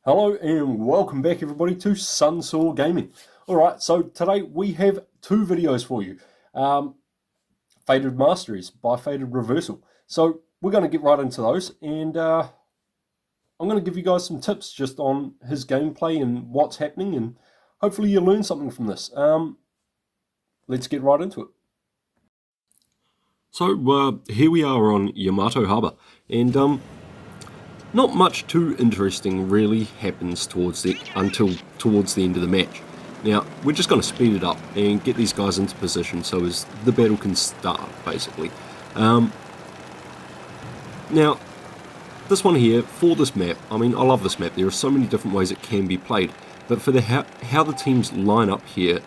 Hello and welcome back everybody to Sunsaw Gaming. Alright, so today we have two videos for you. Fated Masteries by FatedReversal. So we're going to get right into those and I'm going to give you guys some tips just on his gameplay and what's happening, and hopefully you learn something from this. Let's get right into it. So here we are on Yamato Harbour, and not much too interesting really happens towards the end of the match. Now, we're just going to speed it up and get these guys into position so as the battle can start, basically. Now, this one here, for this map, I mean, I love this map. There are so many different ways it can be played. But for how the teams line up here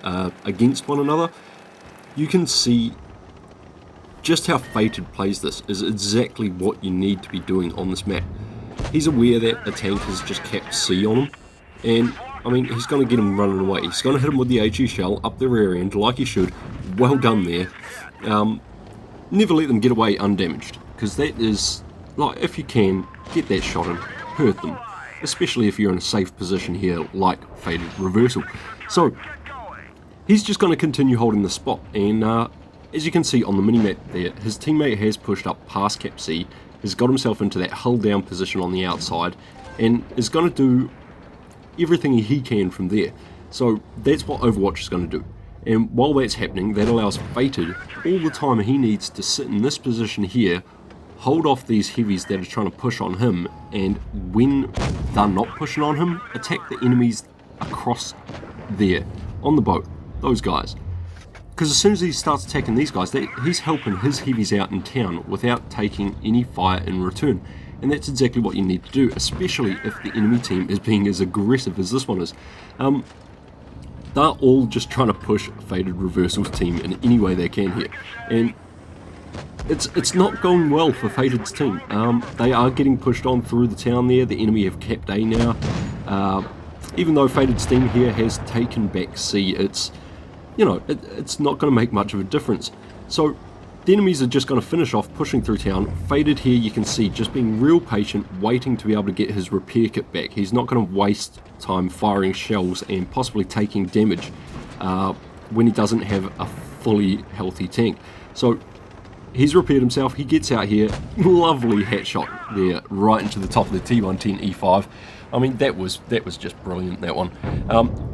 against one another, you can see just how Fated plays this is exactly what you need to be doing on this map. He's aware that a tank has just capped C on him, and I mean, he's going to get him running away. He's going to hit him with the HE shell up the rear end like he should. Well done there. Never let them get away undamaged, because that is, like, if you can, get that shot and hurt them, especially if you're in a safe position here like FatedReversal. So he's just going to continue holding the spot, and as you can see on the minimap there, his teammate has pushed up past cap C, has got himself into that hull down position on the outside, and is going to do everything he can from there. So that's what Overwatch is going to do. And while that's happening, that allows Fated all the time he needs to sit in this position here, hold off these heavies that are trying to push on him, and when they're not pushing on him, attack the enemies across there, on the boat, those guys. Because as soon as he starts attacking these guys, he's helping his heavies out in town without taking any fire in return. And that's exactly what you need to do, especially if the enemy team is being as aggressive as this one is. They're all just trying to push FatedReversal's team in any way they can here. And it's not going well for Fated's team. They are getting pushed on through the town there. The enemy have capped A now. Even though Fated's team here has taken back C, it's not going to make much of a difference. So the enemies are just going to finish off pushing through town. Fated here, you can see, just being real patient, waiting to be able to get his repair kit back. He's not going to waste time firing shells and possibly taking damage when he doesn't have a fully healthy tank. So he's repaired himself, he gets out here, lovely headshot there right into the top of the T110 E5. I mean, that was just brilliant, that one.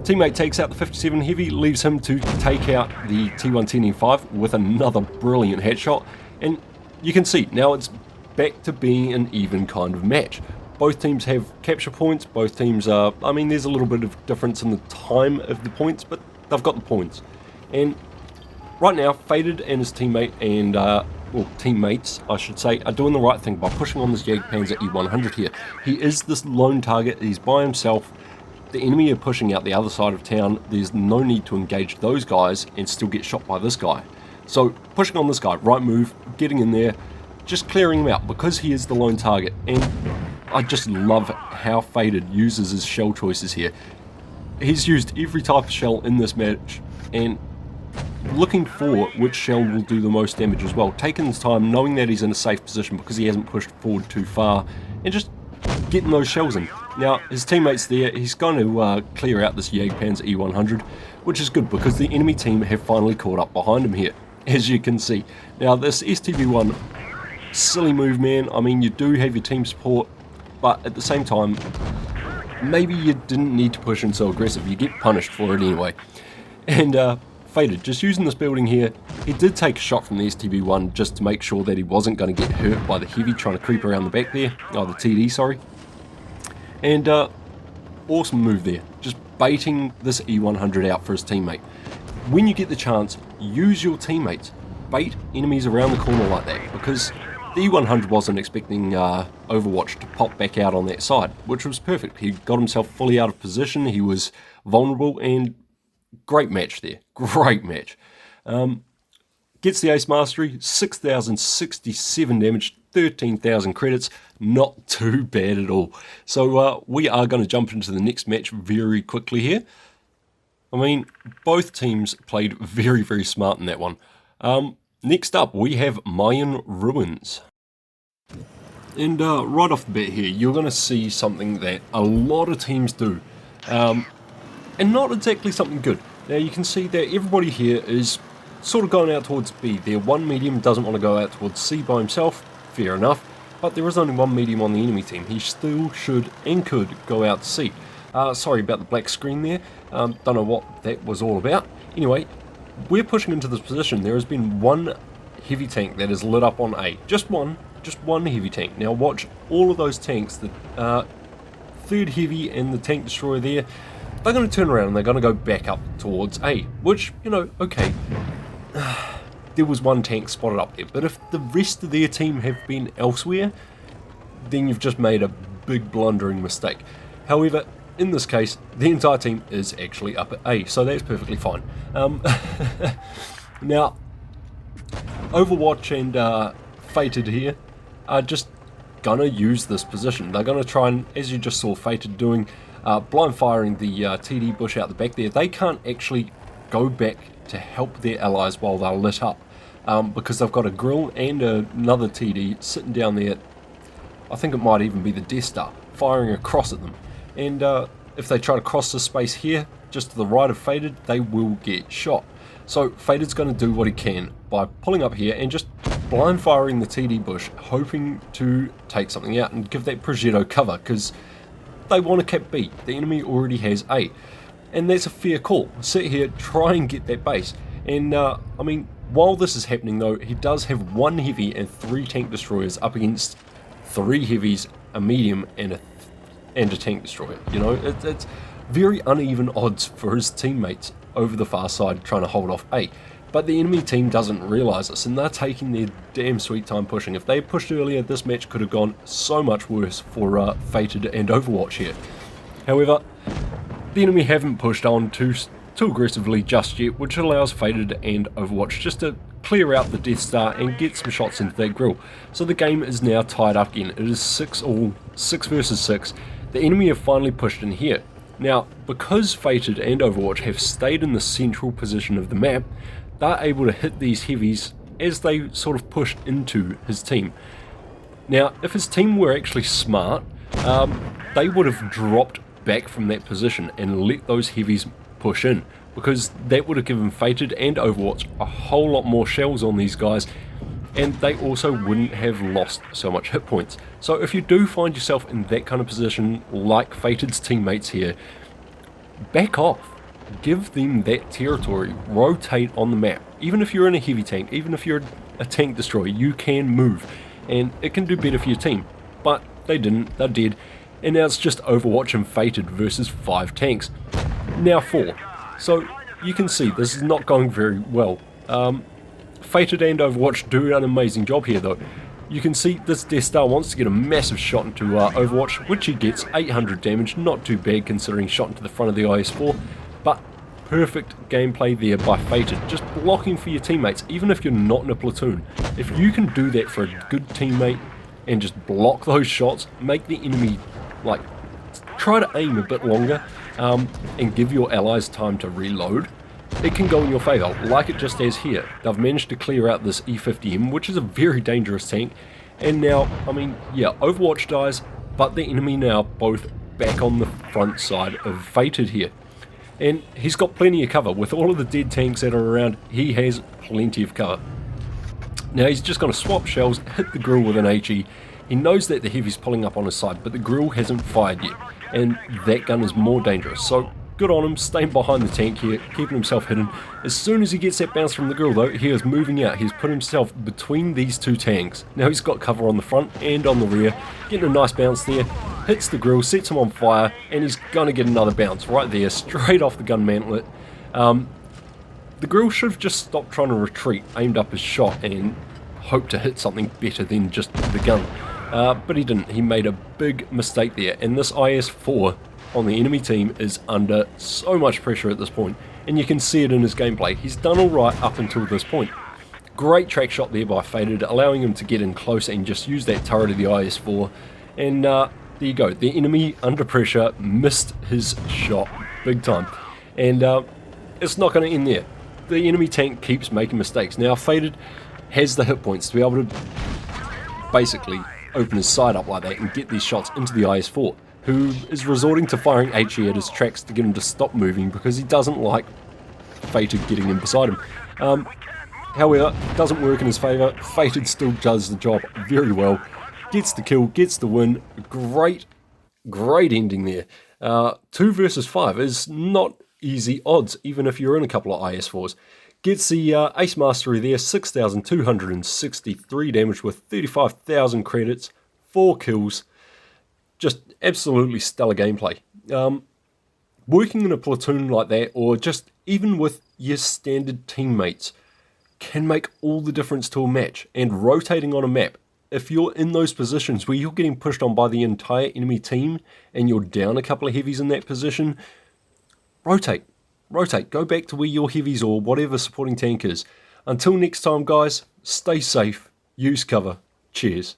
Teammate takes out the 57 Heavy, leaves him to take out the T110 E5 with another brilliant headshot. And you can see, now it's back to being an even kind of match. Both teams have capture points, both teams are, I mean, there's a little bit of difference in the time of the points, but they've got the points. And right now, Fated and his teammate and teammates, I should say, are doing the right thing by pushing on this Jagdpanzer E100 here. He is this lone target, he's by himself, the enemy are pushing out the other side of town, there's no need to engage those guys and still get shot by this guy. So pushing on this guy, right move, getting in there, just clearing him out because he is the lone target. And I just love how Fated uses his shell choices here. He's used every type of shell in this match, and looking for which shell will do the most damage as well, taking his time, knowing that he's in a safe position because he hasn't pushed forward too far, and just getting those shells in. Now his teammates there, he's going to clear out this Jagdpanzer E100, which is good because the enemy team have finally caught up behind him here, as you can see. Now this STB1, silly move, man. I mean, you do have your team support, but at the same time, maybe you didn't need to push in so aggressive. You get punished for it anyway. And Fated, just using this building here, he did take a shot from the STB1 just to make sure that he wasn't going to get hurt by the Heavy trying to creep around the back there. Oh, the TD, sorry. And awesome move there, just baiting this E100 out for his teammate. When you get the chance, use your teammates. Bait enemies around the corner like that, because the E100 wasn't expecting Overwatch to pop back out on that side, which was perfect. He got himself fully out of position, he was vulnerable, and great match there, great match. Gets the Ace Mastery, 6,067 damage, 13,000 credits, not too bad at all. So we are going to jump into the next match very quickly here. I mean, both teams played very, very smart in that one. Next up, we have Mayan Ruins. And right off the bat here, you're going to see something that a lot of teams do, and not exactly something good. Now you can see that everybody here is sort of going out towards B. Their one medium doesn't want to go out towards C by himself, fair enough, but there is only one medium on the enemy team. He still should and could go out to C. Sorry about the black screen there, don't know what that was all about. Anyway, we're pushing into this position. There has been one heavy tank that is lit up on A, just one heavy tank. Now watch all of those tanks, the third heavy and the tank destroyer there, they're going to turn around and they're going to go back up towards A, which, you know, okay, there was one tank spotted up there, but if the rest of their team have been elsewhere, then you've just made a big blundering mistake. However, in this case, the entire team is actually up at A, so that's perfectly fine. Now, Overwatch and Fated here are just gonna use this position. They're gonna try and, as you just saw Fated doing, blind firing the TD bush out the back there. They can't actually go back to help their allies while they're lit up, because they've got a grill and another TD sitting down there. I think it might even be the Death Star firing across at them, and if they try to cross the space here just to the right of Fated, they will get shot. So Fated's going to do what he can by pulling up here and just blind firing the TD bush, hoping to take something out and give that Progetto cover, because they want to cap B. The enemy already has A, and that's a fair call. Sit here, try and get that base. And I mean, while this is happening though, he does have one heavy and 3 tank destroyers up against 3 heavies, a medium, and a tank destroyer. You know, it's very uneven odds for his teammates over the far side trying to hold off A. But the enemy team doesn't realise this, and they're taking their damn sweet time pushing. If they pushed earlier, this match could have gone so much worse for Fated and Overwatch here. However, the enemy haven't pushed on too aggressively just yet, which allows Fated and Overwatch just to clear out the Death Star and get some shots into that grill. So the game is now tied up again. It is 6-all, 6 versus 6. The enemy have finally pushed in here. Now, because Fated and Overwatch have stayed in the central position of the map, they're able to hit these heavies as they sort of push into his team. Now, if his team were actually smart, they would have dropped back from that position and let those heavies push in, because that would have given Fated and Overwatch a whole lot more shells on these guys, and they also wouldn't have lost so much hit points. So if you do find yourself in that kind of position like Fated's teammates here, back off. Give them that territory, rotate on the map. Even if you're in a heavy tank, even if you're a tank destroyer, you can move, and it can do better for your team. But they didn't, they're dead, and now it's just Overwatch and Fated versus 5 tanks. Now 4. So you can see this is not going very well. Fated and Overwatch do an amazing job here though. You can see this Death Star wants to get a massive shot into Overwatch, which he gets, 800 damage, not too bad considering shot into the front of the IS-4, but perfect gameplay there by Fated, just blocking for your teammates, even if you're not in a platoon. If you can do that for a good teammate and just block those shots, make the enemy, like, try to aim a bit longer, and give your allies time to reload, it can go in your favour, like it just has here. They've managed to clear out this E50M, which is a very dangerous tank, and now, I mean, yeah, Overwatch dies, but the enemy now both back on the front side of Fated here. And he's got plenty of cover. With all of the dead tanks that are around, he has plenty of cover. Now he's just going to swap shells, hit the grill with an HE. He knows that the heavy's pulling up on his side, but the grill hasn't fired yet, and that gun is more dangerous. So good on him, staying behind the tank here, keeping himself hidden. As soon as he gets that bounce from the grill though, he is moving out. He's put himself between these 2 tanks. Now he's got cover on the front and on the rear, getting a nice bounce there, hits the grill, sets him on fire, and he's gonna get another bounce right there, straight off the gun mantlet. The grill should have just stopped trying to retreat, aimed up his shot, and hoped to hit something better than just the gun. But he didn't. He made a big mistake there, and this IS-4 on the enemy team is under so much pressure at this point, and you can see it in his gameplay. He's done alright up until this point. Great track shot there by Fated, allowing him to get in close and just use that turret of the IS-4, and there you go. The enemy under pressure missed his shot big time, and it's not going to end there. The enemy tank keeps making mistakes. Now Fated has the hit points to be able to basically open his side up like that and get these shots into the IS-4, who is resorting to firing HE at his tracks to get him to stop moving because he doesn't like Fated getting in beside him. However, doesn't work in his favour. Fated still does the job very well. Gets the kill, gets the win. Great ending there. 2 versus 5 is not easy odds, even if you're in a couple of IS-4s. Gets the Ace Mastery there, 6,263 damage with 35,000 credits, 4 kills. Just absolutely stellar gameplay. Working in a platoon like that, or just even with your standard teammates, can make all the difference to a match. And rotating on a map, if you're in those positions where you're getting pushed on by the entire enemy team and you're down a couple of heavies in that position, rotate, go back to where your heavies or whatever supporting tank is. Until next time guys, stay safe, use cover, cheers.